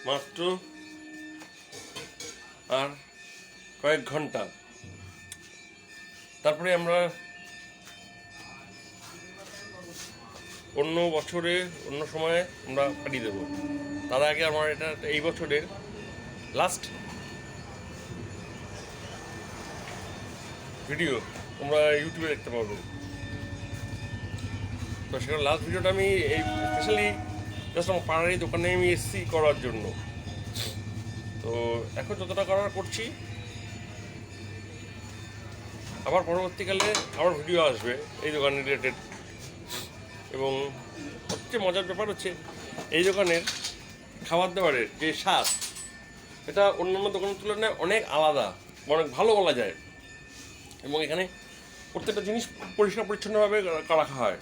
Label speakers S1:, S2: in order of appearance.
S1: মাত্র আর কয়েক ঘন্টা, তারপরে আমরা অন্য বছরে অন্য সময়ে আমরা পাঠিয়ে দেবো। তার আগে আমার এটা এই বছরের লাস্ট ভিডিও তোমরা ইউটিউবে দেখতে পাবে। তো সেখানে লাস্ট ভিডিওটা আমি এই স্পেশালি জাস্ট আমার পাড়ার এই দোকানে আমি এসেছি করার জন্য। তো এখন যতটা করার করছি, আবার পরবর্তীকালে আবার ভিডিও আসবে এই দোকান রিলেটেড। এবং সবচেয়ে মজার ব্যাপার হচ্ছে এই দোকানের খাবার দাবারের যে স্বাদ, এটা অন্যান্য দোকানের তুলনায় অনেক আলাদা, অনেক ভালো বলা যায়। এবং এখানে প্রত্যেকটা জিনিস পরিষ্কার পরিচ্ছন্নভাবে রাখা হয়।